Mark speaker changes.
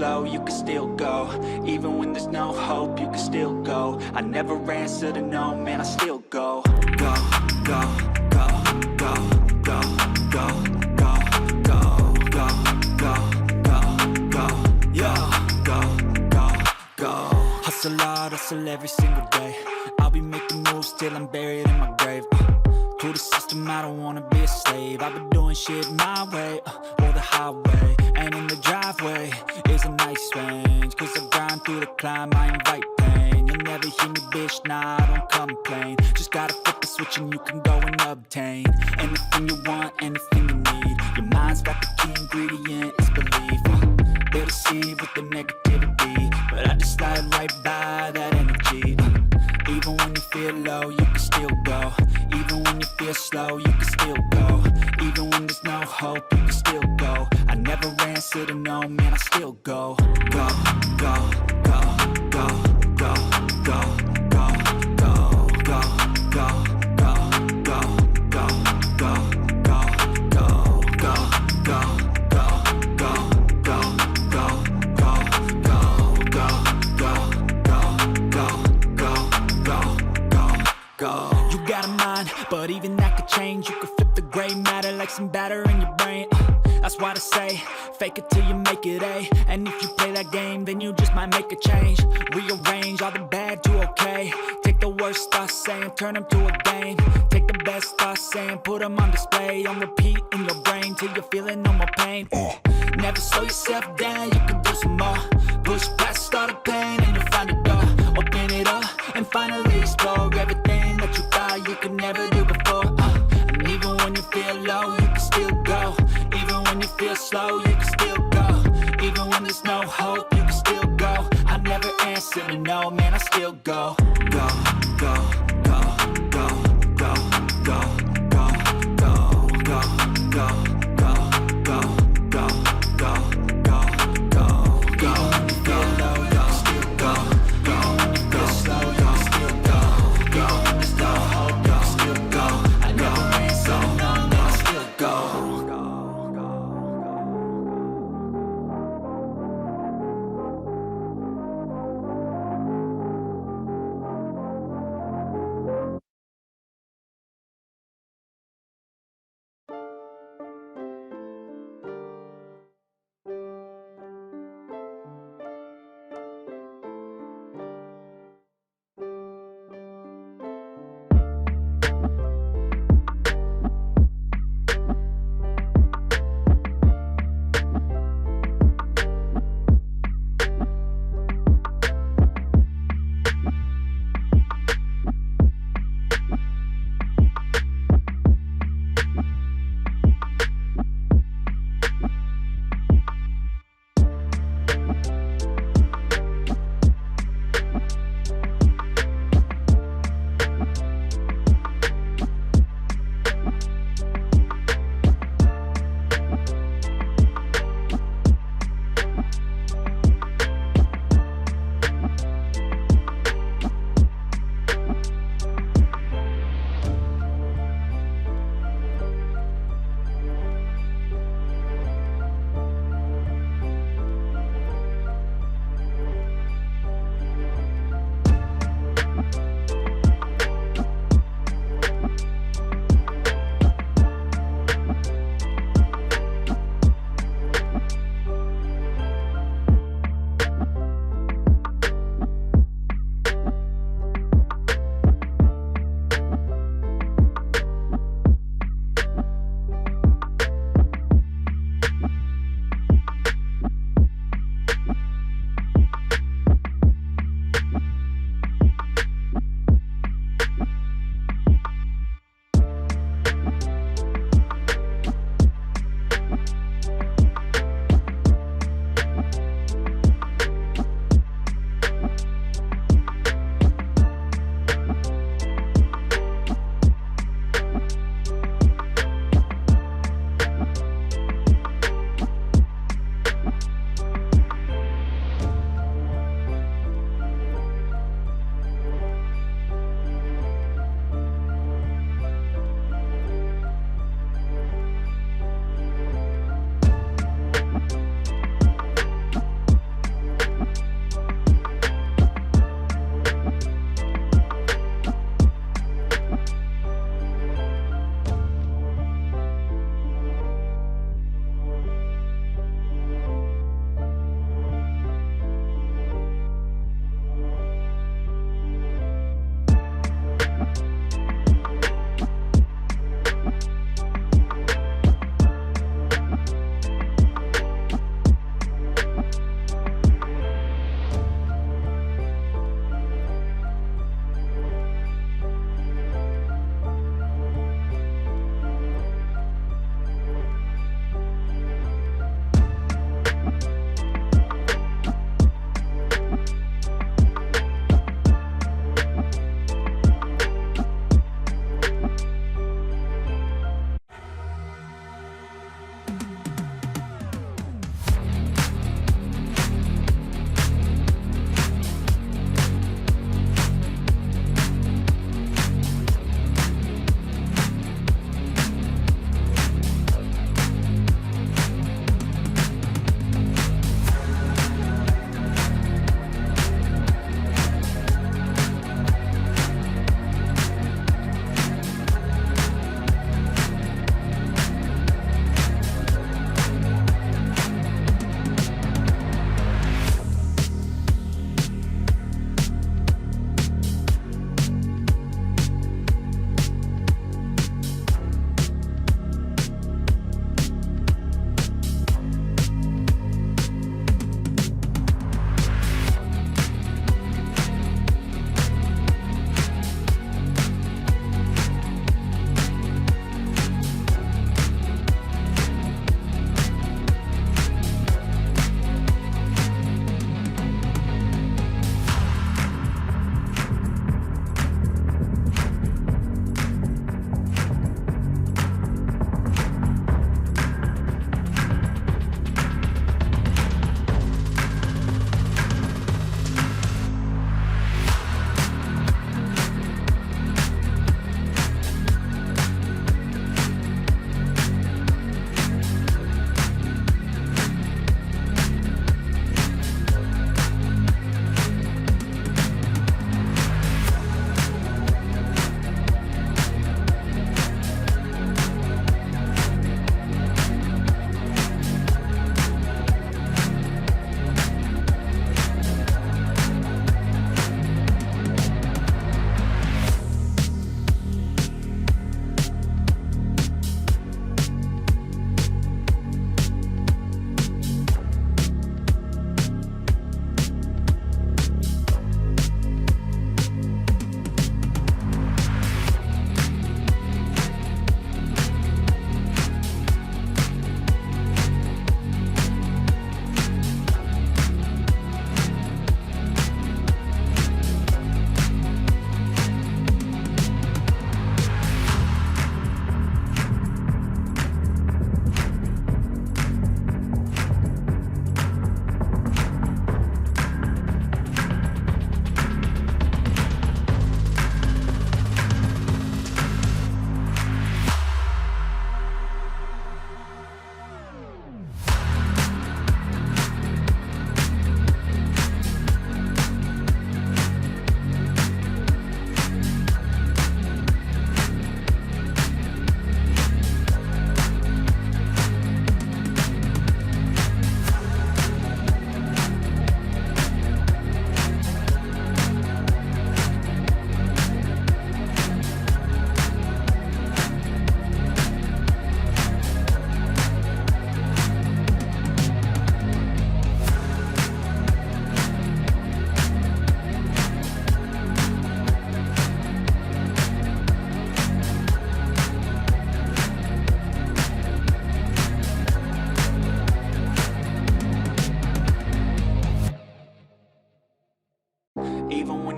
Speaker 1: slow, you can still go. Even when there's no hope, you can still go. I never answer to no, man, I still go. Go, go, go, go, go, go, go, go, go, go, go, go, yeah, go, go, go. Hustle hard, hustle every single day. I'll be making moves till I'm buried in my grave. To the system, I don't wanna be a slave. I've been doing shit my way, or the highway. And in the driveway is a nice range. Cause I grind through the climb, I invite pain. You'll never hear me, bitch, nah, I don't complain. Just gotta flip the switch and you can go and obtain anything you want, anything you need. Your mind's got the key ingredient, it's belief. They deceive with the negativity, but I just slide right by that energy. Even when you feel low, you can still go. Even when you feel slow, you can still go. Even when there's no hope, you can still go. I never answer to no, man, I still go. Go, go, go, go, go, go, go, go, go, go, go, go, go, go, go, go, go, go, go, go. You got a mind, but even that could change. You could flip the gray matter like some batter in your brain. That's why they say, fake it till you make it A. And if you play that game, then you just might make a change. Rearrange all the bad to okay. Take the worst thoughts saying, turn them to a game. Take the best thoughts saying, put them on display. On repeat in your brain till you're feeling no more pain. Never slow yourself down, you can do some more. Push past all the pain and you'll find a door. Open it up and finally explore everything that you thought you could never do before. And even when you feel low, you can still go. Even when you feel slow, you can still go. Even when there's no hope, you can still go. I never answer to no, man, I still go. Go, go, go, go, go, go, go, go, go, go, go, go, go, go, go, go, go. Even when you feel low, you can still go. Even when you feel slow, you can still go. Even when there's no hope, you can still go. I never answer to no, man, I still go.